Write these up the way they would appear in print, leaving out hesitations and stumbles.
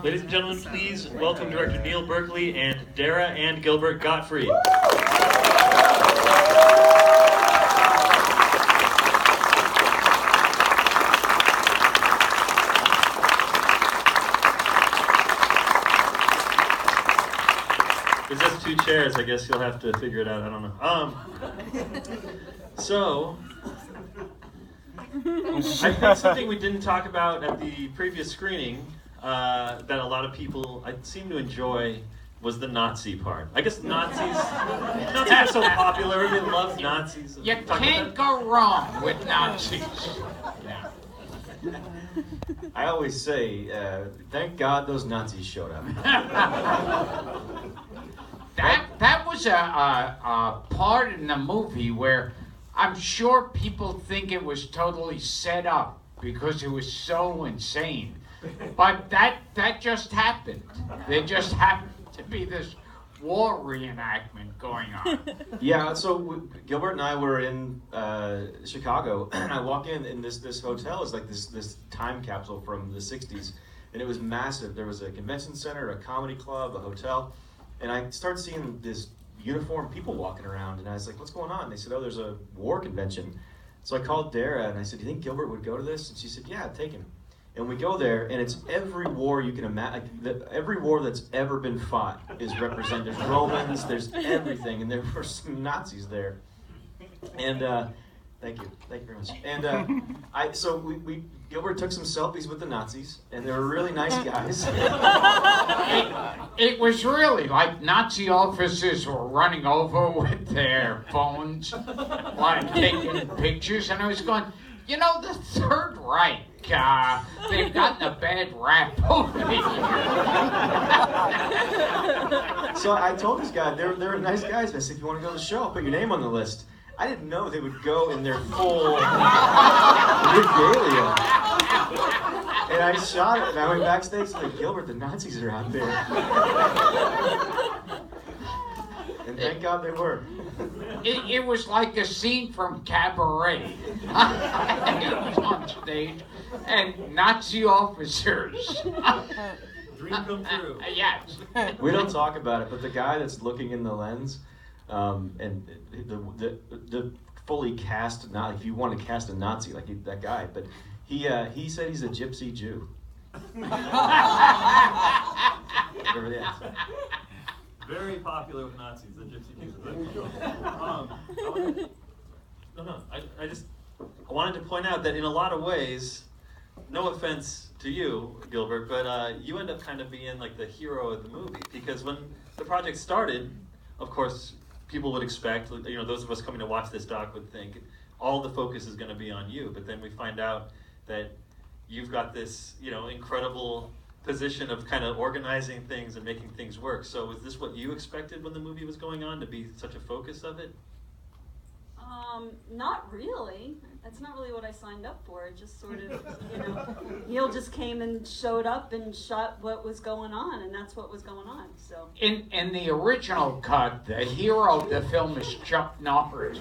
Ladies and gentlemen, please welcome director Neil Berkeley and Dara and Gilbert Gottfried. There's just two chairs. I guess you'll have to figure it out. I don't know. So, I think something we didn't talk about at the previous screening that a lot of people seem to enjoy was the Nazi part. I guess Nazis are so popular. Everybody loves Nazis. You can't go wrong with Nazis. Yeah. I always say, thank God those Nazis showed up. That was a part in the movie where I'm sure people think it was totally set up because it was so insane. But that just happened. There just happened to be this war reenactment going on. Yeah, so Gilbert and I were in Chicago, and I walk in this hotel is like this time capsule from the 60s, and it was massive. There was a convention center, a comedy club, a hotel, and I started seeing this uniformed people walking around, and I was like, what's going on? They said, oh, there's a war convention. So I called Dara, and I said, do you think Gilbert would go to this? And she said, yeah, take him. And we go there, and it's every war you can imagine. Every war that's ever been fought is represented. There's Romans, there's everything, and there were some Nazis there. And thank you very much. And so Gilbert took some selfies with the Nazis, and they were really nice guys. It was really like Nazi officers were running over with their phones, like taking pictures, and I was going, you know, the Third Reich, they've gotten a bad rap over the years. So I told this guy, they were nice guys. I said, if you want to go to the show, I'll put your name on the list. I didn't know they would go in their full regalia. And I shot it, and I went backstage and like, Gilbert, the Nazis are out there. And thank God they were. It was like a scene from Cabaret. He was on stage, and Nazi officers. Dream come true. Yes. We don't talk about it, but the guy that's looking in the lens, and the fully cast, not if you want to cast a Nazi like that guy, but he said he's a gypsy Jew. Whatever that is. Very popular with Nazis, the Gypsy Jews. I wanted to point out that in a lot of ways, no offense to you, Gilbert, but you end up kind of being like the hero of the movie, because when the project started, of course, people would expect, you know, those of us coming to watch this doc would think all the focus is going to be on you, but then we find out that you've got this, you know, incredible position of kind of organizing things and making things work. So was this what you expected when the movie was going on, to be such a focus of it? Not really. That's not really what I signed up for. It just sort of, you know, Neil just came and showed up and shot what was going on, and that's what was going on. So In the original cut, the hero of the film is Chuck Norris.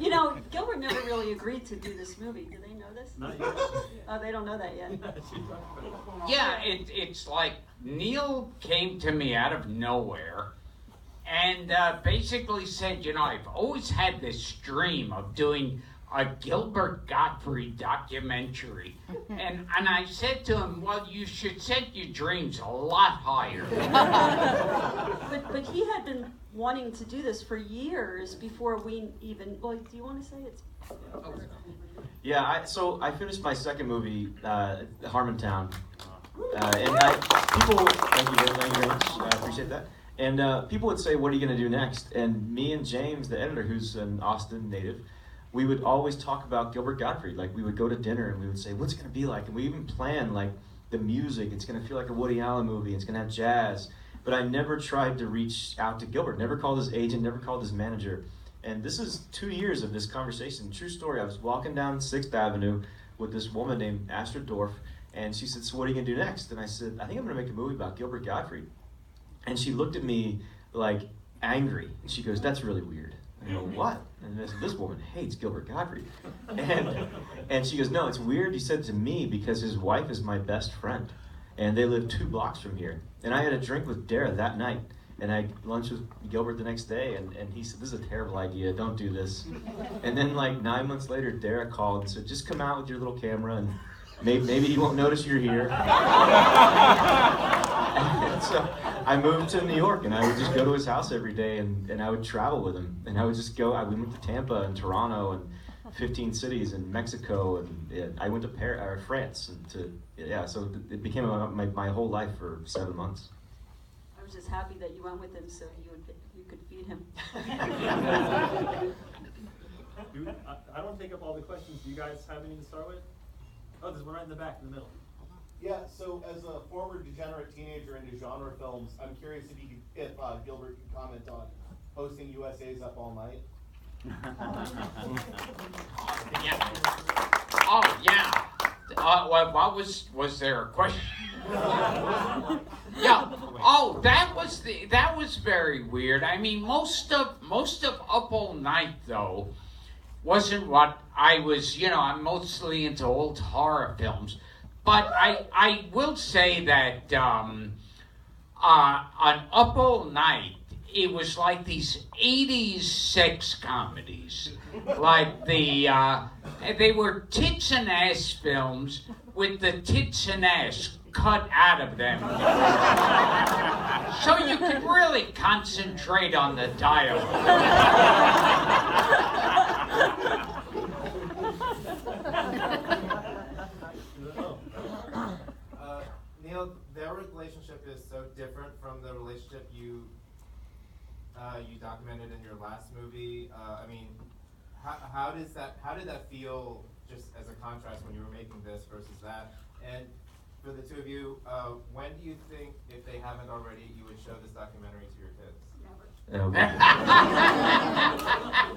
you know, Gilbert never really agreed to do this movie. Do they know this? Not yet. Oh, they don't know that yet. Yeah, it's like Neil came to me out of nowhere and basically said, you know, I've always had this dream of doing a Gilbert Gottfried documentary. And I said to him, well, you should set your dreams a lot higher. But he had been wanting to do this for years before we even, well, do you want to say it's? Yeah, so I finished my second movie, Harmontown, and thank you very much, I appreciate that. And people would say, what are you going to do next? And me and James, the editor, who's an Austin native, we would always talk about Gilbert Gottfried. Like, we would go to dinner and we would say, what's it going to be like? And we even plan, like, the music. It's going to feel like a Woody Allen movie. It's going to have jazz. But I never tried to reach out to Gilbert, never called his agent, never called his manager. And this is 2 years of this conversation. True story. I was walking down 6th Avenue with this woman named Astrid Dorf, and she said, so what are you going to do next? And I said, I think I'm going to make a movie about Gilbert Gottfried. And she looked at me like angry. And she goes, that's really weird. I go, what? And I said, this woman hates Gilbert Gottfried. And she goes, no, it's weird you said to me because his wife is my best friend. And they live 2 blocks from here. And I had a drink with Dara that night. And I had lunch with Gilbert the next day. And he said, this is a terrible idea. Don't do this. And then like 9 months later, Dara called and said, just come out with your little camera and maybe he won't notice you're here. And so I moved to New York, and I would just go to his house every day, and I would travel with him. And I would just go. We went to Tampa and Toronto and 15 cities in Mexico, and I went to France. So it became my whole life for 7 months. I was just happy that you went with him so you could feed him. I don't take up all the questions. Do you guys have any to start with? Oh, there's one right in the back, in the middle. Yeah, so as a former degenerate teenager into genre films, I'm curious if Gilbert can comment on hosting USA's Up All Night. Yeah. Oh yeah. What was there a question? Yeah. Oh, that was very weird. I mean, most of Up All Night though wasn't what I was. I'm mostly into old horror films. But I will say that on Up All Night, it was like these 80s sex comedies. Like they were tits and ass films with the tits and ass cut out of them. So you could really concentrate on the dialogue. Neil, their relationship is so different from the relationship you documented in your last movie. I mean, how did that feel just as a contrast when you were making this versus that? And for the two of you, when do you think, if they haven't already, you would show this documentary to your kids?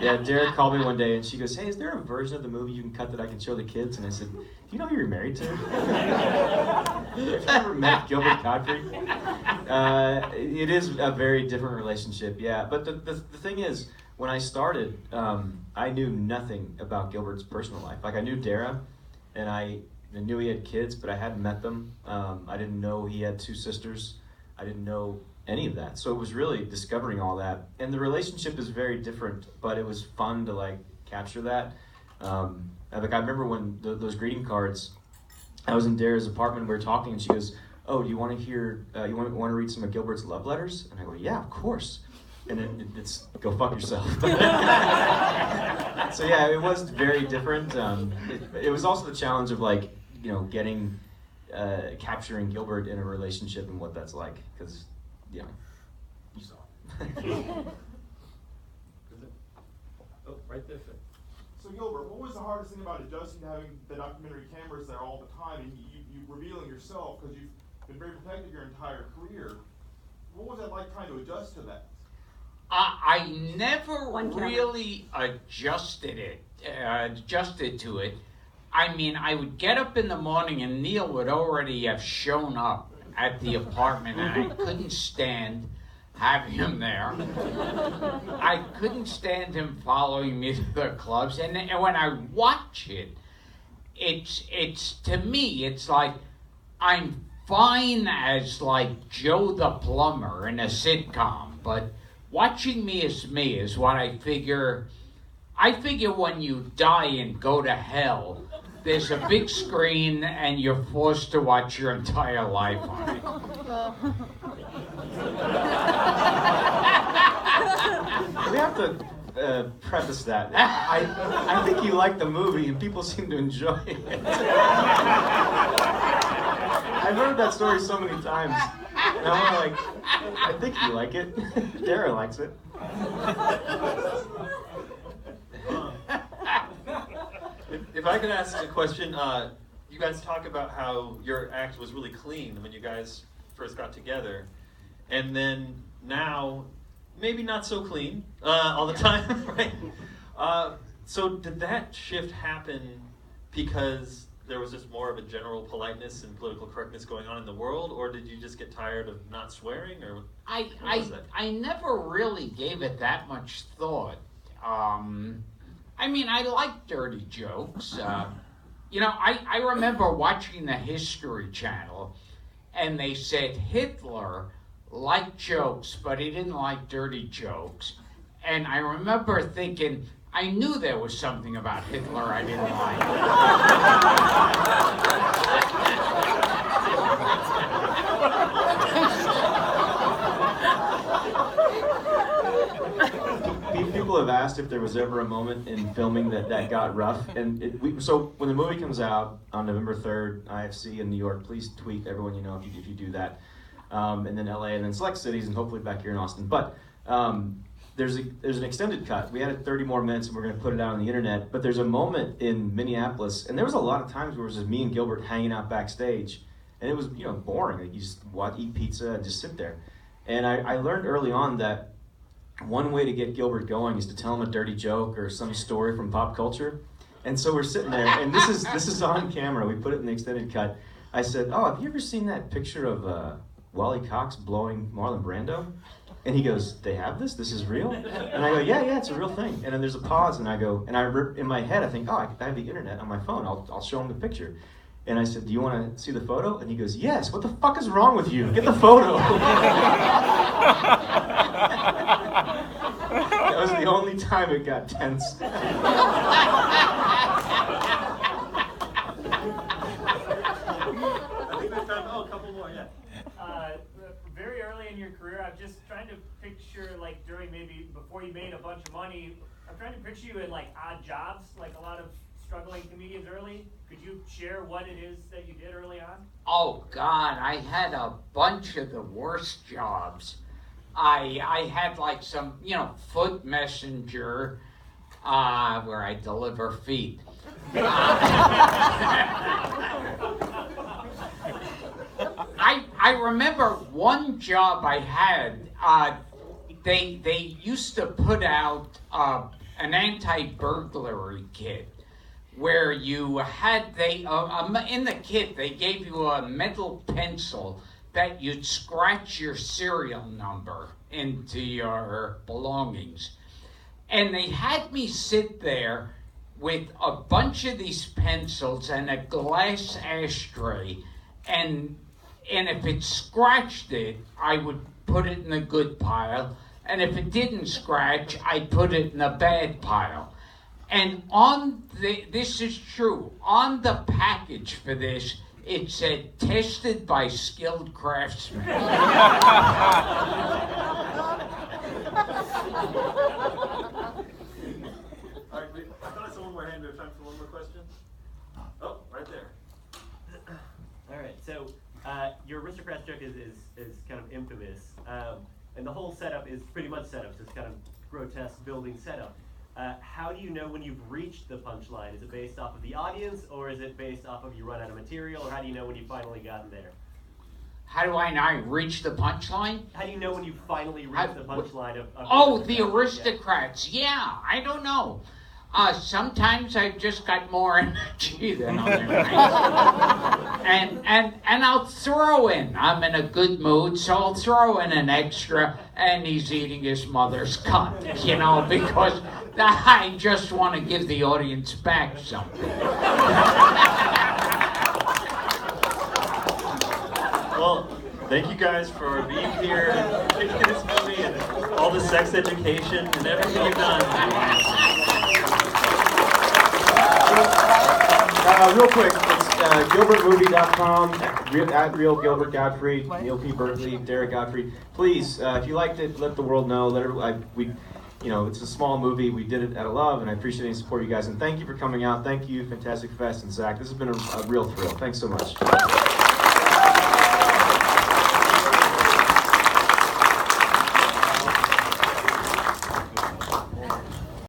Yeah, Derek called me one day and she goes, hey, is there a version of the movie you can cut that I can show the kids? And I said, do you know who you're married to? Have you ever met Gilbert Gottfried? It is a very different relationship, yeah. But the thing is, when I started, I knew nothing about Gilbert's personal life. Like, I knew Dara, and I knew he had kids, but I hadn't met them. I didn't know he had 2 sisters. I didn't know any of that. So it was really discovering all that. And the relationship is very different, but it was fun to like capture that. I remember when those greeting cards, I was in Dara's apartment, we were talking, and she goes, oh, do you want to hear, you want to read some of Gilbert's love letters? And I go, yeah, of course. And it's, go fuck yourself. So yeah, it was very different. It was also the challenge of like, getting, capturing Gilbert in a relationship and what that's like, because, you saw it. Oh, right there, sir. So Gilbert, what was the hardest thing about adjusting to having the documentary cameras there all the time and you revealing yourself, because you've been very protected your entire career? What was it like trying to adjust to that? I never really adjusted to it. I mean, I would get up in the morning and Neil would already have shown up at the apartment, and I couldn't stand having him there. I couldn't stand him following me to the clubs, and when I watch it, it's to me, it's like I'm fine as like Joe the plumber in a sitcom, but watching me is what I figure. I figure when you die and go to hell, there's a big screen and you're forced to watch your entire life on it. We have to preface that. I think you like the movie and people seem to enjoy it. I've heard that story so many times. And I'm like, I think you like it. Dara likes it. If I could ask a question, you guys talk about how your act was really clean when you guys first got together, and then now maybe not so clean all the time, right? So did that shift happen because there was just more of a general politeness and political correctness going on in the world, or did you just get tired of not swearing, or I never really gave it that much thought. I mean, I like dirty jokes. You know, I remember watching the History Channel, and they said Hitler liked jokes, but he didn't like dirty jokes. And I remember thinking, I knew there was something about Hitler I didn't like. People have asked if there was ever a moment in filming that got rough, and so when the movie comes out on November 3rd, IFC in New York, please tweet everyone you know if you do that, and then LA, and then select cities, and hopefully back here in Austin. But there's an extended cut. We had 30 more minutes, and we're going to put it out on the internet. But there's a moment in Minneapolis, and there was a lot of times where it was just me and Gilbert hanging out backstage, and it was boring. Like you just eat pizza and just sit there. And I learned early on that one way to get Gilbert going is to tell him a dirty joke or some story from pop culture. And so we're sitting there, and this is on camera. We put it in the extended cut. I said, "Oh, have you ever seen that picture of Wally Cox blowing Marlon Brando?" And he goes, "They have this? This is real?" And I go, yeah, it's a real thing. And then there's a pause, and I go, and in my head, I think, oh, I have the internet on my phone. I'll show him the picture. And I said, "Do you want to see the photo?" And he goes, "Yes. What the fuck is wrong with you? Get the photo." That was the only time it got tense. I think we've done, a couple more, yeah. Very early in your career, I'm just trying to picture, like, during maybe before you made a bunch of money, I'm trying to picture you in, like, odd jobs, like a lot of struggling comedians early. Could you share what it is that you did early on? Oh, God, I had a bunch of the worst jobs. I had, like, some, foot messenger, where I deliver feet. I remember one job I had, they used to put out an anti-burglary kit where you had, in the kit they gave you a metal pencil that you'd scratch your serial number into your belongings. And they had me sit there with a bunch of these pencils and a glass ashtray, and if it scratched it, I would put it in the good pile, and if it didn't scratch, I'd put it in the bad pile. And this is true, on the package for this, it said, "Tested by skilled craftsmen." All right, I thought I saw one more hand. Do we have time for one more question? Oh, right there. All right, so your aristocrats joke is kind of infamous, and the whole setup is pretty much setup, so it's kind of grotesque building setup. How do you know when you've reached the punchline? Is it based off of the audience, or is it based off of you run out of material, or how do you know when you finally gotten there? How do I know I reached the punchline? How do you know when you finally reached the punchline of the aristocrats? Yeah, I don't know. Sometimes I've just got more energy than other nights. And I'll throw in, I'm in a good mood, so I'll throw in an extra, and he's eating his mother's cunt, because I just want to give the audience back something. Well, thank you guys for being here and picking this movie and all the sex education and everything you've done. Real quick, it's gilbertmovie.com, at Real Gilbert Gottfried, Neil P. Berkeley, Dara Gottfried. Please, if you liked it, let the world know. It's a small movie. We did it out of love, and I appreciate any support, you guys. And thank you for coming out. Thank you, Fantastic Fest and Zach. This has been a real thrill. Thanks so much.